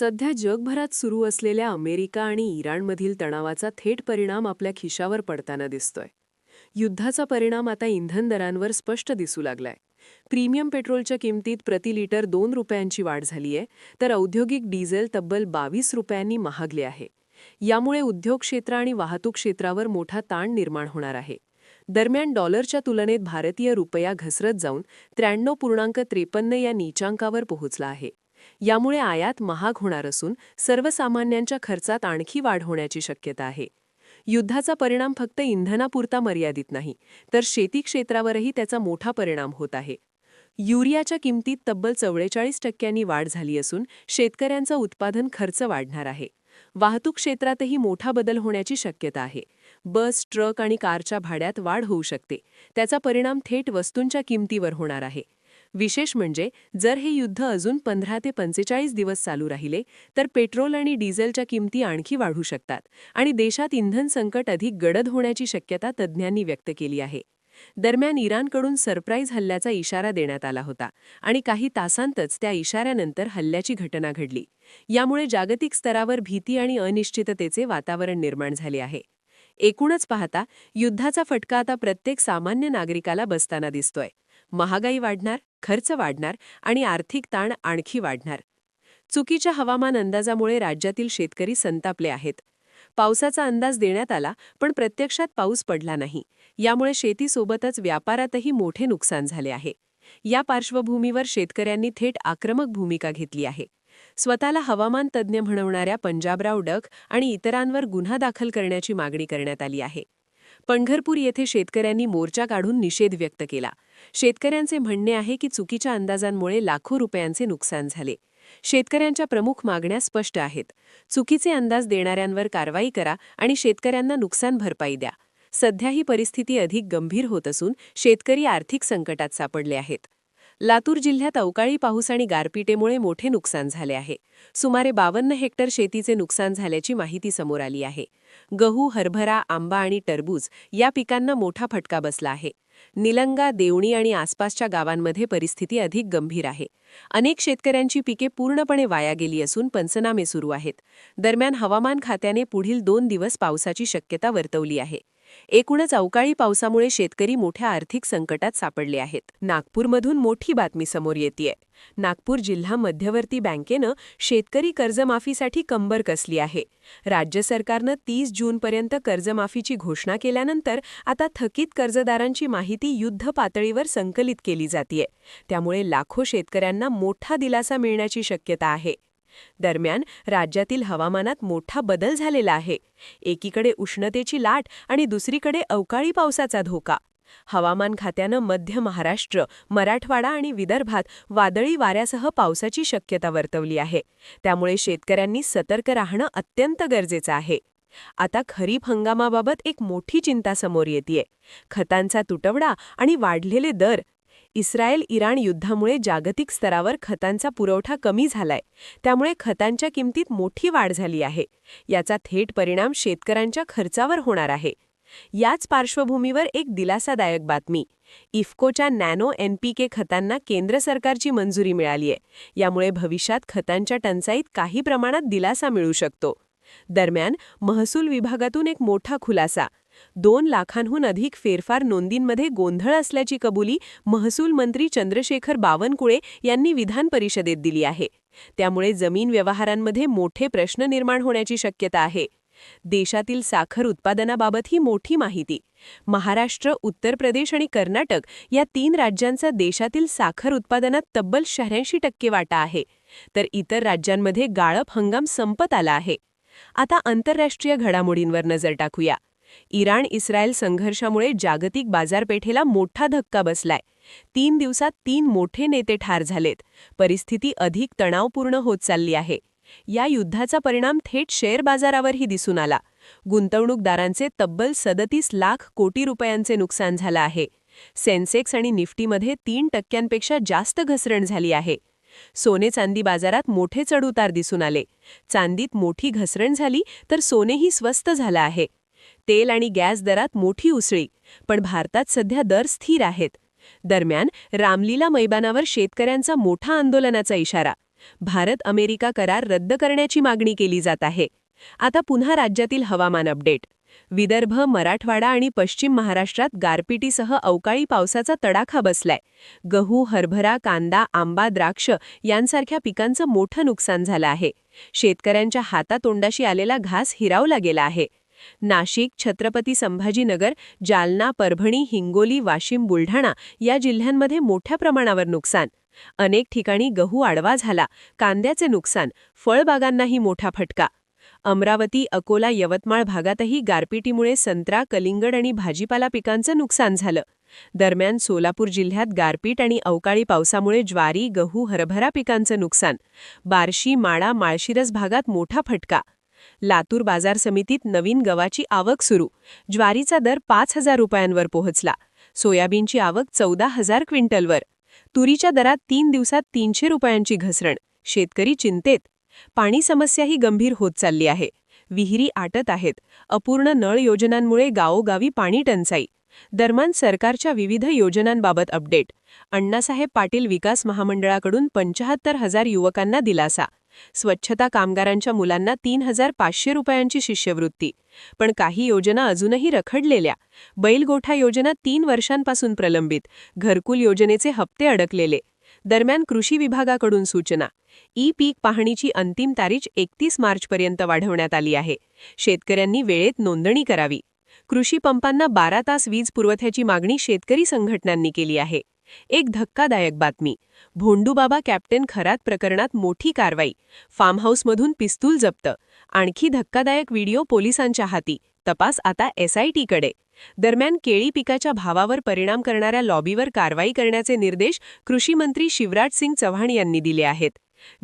सध्या जगभरात सुरू असलेल्या अमेरिका आणि इराणमधील तणावाचा थेट परिणाम आपल्या खिशावर पडताना दिसतोय. युद्धाचा परिणाम आता इंधन दरांवर स्पष्ट दिसू लागलाय. प्रीमियम पेट्रोलच्या किमतीत प्रति लिटर 2 रुपयांची वाढ झालीय, तर औद्योगिक डिझेल तब्बल 22 रुपयांनी महागले आहे. यामुळे उद्योग क्षेत्र आणि वाहतूक क्षेत्रावर मोठा ताण निर्माण होणार आहे. दरम्यान डॉलरच्या तुलनेत भारतीय रुपया घसरत जाऊन 93.53 या नीचांकावर पोहोचला आहे. यामुळे आयात महाग होणार असून सर्वसामान्यांच्या खर्चात आणखी वाढ होण्याची शक्यता आहे. युद्धाचा परिणाम फक्त इंधनापुरता मर्यादित नाही, तर शेती क्षेत्रावरही त्याचा मोठा परिणाम होत आहे. युरियाच्या किमतीत तब्बल 44% वाढ झाली असून शेतकऱ्यांचा उत्पादन खर्च वाढणार आहे. वाहतूक क्षेत्रातही मोठा बदल होण्याची शक्यता आहे. बस, ट्रक आणि कारच्या भाड्यात वाढ होऊ शकते. त्याचा परिणाम थेट वस्तूंच्या किमतीवर होणार आहे. विशेष म्हणजे जर हे युद्ध अजून 15 ते 45 दिवस चालू राहिले तर पेट्रोल आणि डिझेलच्या किमती आणखी वाढू शकतात आणि देशात इंधन संकट अधिक गडद होण्याची शक्यता तज्ज्ञांनी व्यक्त केली आहे. दरम्यान इराणकडून सरप्राईज हल्ल्याचा इशारा देण्यात आला होता आणि काही तासांतच त्या इशाऱ्यानंतर हल्ल्याची घटना घडली. यामुळे जागतिक स्तरावर भीती आणि अनिश्चिततेचे वातावरण निर्माण झाले आहे. एकूणच पाहता युद्धाचा फटका आता प्रत्येक सामान्य नागरिकाला बसताना दिसतोय. महागाई वाढणार, खर्च वाढणार आणि आर्थिक ताण आणखी वाढणार. चुकीच्या हवामान अंदाजामुळे राज्यातील शेतकरी संतापले आहेत. पावसाचा अंदाज देण्यात आला, पण प्रत्यक्षात पाऊस पडला नाही. यामुळे शेतीसोबतच व्यापारातही मोठे नुकसान झाले आहे. या पार्श्वभूमीवर शेतकऱ्यांनी थेट आक्रमक भूमिका घेतली आहे. स्वतःला हवामान तज्ज्ञ म्हणवणाऱ्या पंजाबराव डक आणि इतरांवर गुन्हा दाखल करण्याची मागणी करण्यात आली आहे. पंढरपूर येथे शेतकऱ्यांनी मोर्चा काढून निषेध व्यक्त केला. शेतकऱ्यांचे म्हणणे आहे की चुकीच्या अंदाजांमुळे लाखो रुपयांचे नुकसान झाले. शेतकऱ्यांच्या प्रमुख मागण्या स्पष्ट आहेत. चुकीचे अंदाज देणाऱ्यांवर कारवाई करा आणि शेतकऱ्यांना नुकसान भरपाई द्या. सध्या ही परिस्थिती अधिक गंभीर होत असून शेतकरी आर्थिक संकटात सापडले आहेत. लातूर जिल्ह्यात अवकाळी पाऊस आणि गारपिटीमुळे मोठे नुकसान झाले आहे. सुमारे 52 हेक्टर शेतीचे नुकसान झाल्याची माहिती समोर आली आहे. गहू, हरभरा, आंबा आणि टरबूज या पिकांना मोठा फटका बसला आहे. निलंगा, देवणी आणि आसपासच्या गावांमध्ये परिस्थिती अधिक गंभीर आहे. अनेक शेतकऱ्यांची पिके पूर्णपणे वाया गेली असून पंचनामे सुरू आहेत. दरम्यान हवामान खात्याने पुढील 2 दिवस पावसाची शक्यता वर्तवली आहे. एकूणच अवकाळी पावसामुळे शेतकरी मोठ्या आर्थिक संकटात सापडले आहेत. नागपूरमधून मोठी बातमी समोर येतेय. नागपूर जिल्हा मध्यवर्ती बँकेनं शेतकरी कर्जमाफीसाठी कंबर कसली आहे. राज्य सरकारनं 30 जूनपर्यंत कर्जमाफीची घोषणा केल्यानंतर आता थकीत कर्जदारांची माहिती युद्ध पातळीवर संकलित केली जातीये. त्यामुळे लाखो शेतकऱ्यांना मोठा दिलासा मिळण्याची शक्यता आहे. दरम्यान राज्यातील हवामानात मोठा बदल झालेला आहे. एकीकडे उष्णतेची लाट आणि दुसरीकडे अवकाळी पावसाचा धोका. हवामान खात्यानं मध्य महाराष्ट्र, मराठवाडा आणि विदर्भात वादळी वाऱ्यासह पावसाची शक्यता वर्तवली आहे. त्यामुळे शेतकऱ्यांनी सतर्क राहणं अत्यंत गरजेचं आहे. आता खरीप हंगामाबाबत एक मोठी चिंता समोर येतेय. खतांचा तुटवडा आणि वाढलेले दर. इस्रायल-इराण युद्धामुळे जागतिक स्तरावर खतांचा पुरवठा कमी झालाय. त्यामुळे खतांच्या किमतीत मोठी वाढ झाली आहे. याचा थेट परिणाम शेतकऱ्यांच्या खर्चावर होणार आहे. याच पार्श्वभूमीवर एक दिलासादायक बातमी. इफ्कोच्या नॅनो NPK खतांना केंद्र सरकारची मंजुरी मिळालीय. यामुळे भविष्यात खतांच्या टंचाईत काही प्रमाणात दिलासा मिळू शकतो. दरम्यान महसूल विभागातून एक मोठा खुलासा. 2 लाखांहून अधिक फेरफार नोंदींमध्ये गोंधळ असल्याची कबुली महसूल मंत्री चंद्रशेखर बावनकुळे यांनी विधान परिषदेत दिली आहे. त्यामुळे जमीन व्यवहारांमध्ये मोठे प्रश्न निर्माण होण्याची शक्यता आहे. देशातील साखर उत्पादनाबाबतही मोठी माहिती. महाराष्ट्र, उत्तर प्रदेश आणि कर्नाटक या 3 राज्यांचा देशातील साखर उत्पादनात तब्बल 86% वाटा आहे. तर इतर राज्यांमध्ये गाळप हंगाम संपत आला आहे. आता आंतरराष्ट्रीय घडामोडींवर नजर टाकूया. इराण-इस्रायल संघर्षामुळे जागतिक बाजारपेठेला मोठा धक्का बसलाय. 3 दिवसात 3 मोठे नेते ठार झालेत. परिस्थिती अधिक तणावपूर्ण होत चालली आहे. या युद्धाचा परिणाम थेट शेअर बाजारावरही दिसून आला. गुंतवणूकदारांचे तब्बल 37 लाख कोटी रुपयांचे नुकसान झालं आहे. सेन्सेक्स आणि निफ्टीमध्ये 3% जास्त घसरण झाली आहे. सोने चांदी बाजारात मोठे चढउतार दिसून आले. चांदीत मोठी घसरण झाली तर सोनेही स्वस्त झालं आहे. तेल आणि गॅस दरात मोठी उसळी, पण भारतात सध्या दर स्थिर आहेत. दरम्यान रामलीला मैदानावर शेतकऱ्यांचा मोठा आंदोलनाचा इशारा. भारत अमेरिका करार रद्द करण्याची मागणी केली जात आहे. आता पुन्हा राज्यातील हवामान अपडेट. विदर्भ, मराठवाडा आणि पश्चिम महाराष्ट्रात गारपिटीसह अवकाळी पावसाचा तडाखा बसलाय. गहू, हरभरा, कांदा, आंबा, द्राक्ष यांसारख्या पिकांचं मोठं नुकसान झालं आहे. शेतकऱ्यांच्या हातातोंडाशी आलेला घास हिरावला गेला आहे. नाशिक, छत्रपती संभाजीनगर, जालना, परभणी, हिंगोली, वाशिम, बुलढाणा या जिल्ह्यांमध्ये मोठ्या प्रमाणावर नुकसान. अनेक ठिकाणी गहू आडवा झाला, कांद्याचे नुकसान, फळबागांनाही मोठा फटका. अमरावती, अकोला, यवतमाळ भागातही गारपिटीमुळे संत्रा, कलिंगड आणि भाजीपाला पिकांचं नुकसान झालं. दरम्यान सोलापूर जिल्ह्यात गारपीट आणि अवकाळी पावसामुळे ज्वारी, गहू, हरभरा पिकांचं नुकसान. बार्शी, माळा, माळशिरस भागात मोठा फटका. लातूर बाजार समितीत नवीन गव्हाची आवक सुरू. ज्वारीचा दर 5,000 रुपयांवर पोहोचला. सोयाबीनची आवक 14,000 क्विंटलवर. तुरीच्या दरात 3 दिवसात 300 रुपयांची घसरण. शेतकरी चिंतेत. पाणी समस्याही गंभीर होत चालली आहे. विहिरी आटत आहेत. अपूर्ण नळ योजनांमुळे गावोगावी पाणी टंचाई. दरम्यान सरकारच्या विविध योजनांबाबत अपडेट. अण्णासाहेब पाटील विकास महामंडळाकडून 75,000 युवकांना दिलासा. स्वच्छता कामगारांच्या मुलांना 3,500 रुपयांची शिष्यवृत्ती. पण काही योजना अजूनही रखडलेल्या. बैलगोठा योजना 3 वर्षांपासून प्रलंबित. घरकुल योजनेचे हप्ते अडकलेले. दरम्यान कृषी विभागाकडून सूचना. ई-पीक पाहणीची अंतिम तारीख 31 मार्चपर्यंत वाढवण्यात आली आहे. शेतकऱ्यांनी वेळेत नोंदणी करावी. कृषी पंपांना 12 तास वीज पुरवठ्याची मागणी शेतकरी संघटनांनी केली आहे. एक धक्कादायक बातमी. भोंडूबाबा कॅप्टन खरात प्रकरणात मोठी कारवाई. फार्म हाऊसमधून पिस्तूल जप्त. आणखी धक्कादायक व्हिडिओ पोलिसांच्या हाती. तपास आता SIT-कडे. दरम्यान केळी पिकाच्या भावावर परिणाम करणाऱ्या लॉबीवर कारवाई करण्याचे निर्देश कृषी मंत्री शिवराज सिंग चव्हाण यांनी दिले आहेत.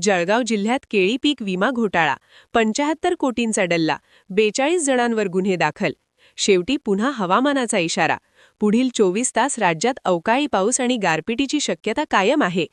जळगाव जिल्ह्यात केळी पीक विमा घोटाळा. 75 कोटींचा डल्ला. 42 जणांवर गुन्हे दाखल. शेवटी पुन्हा हवामानाचा इशारा. पुढील 24 तास राज्यात अवकाळी पाऊस आणि गारपिटीची शक्यता कायम आहे.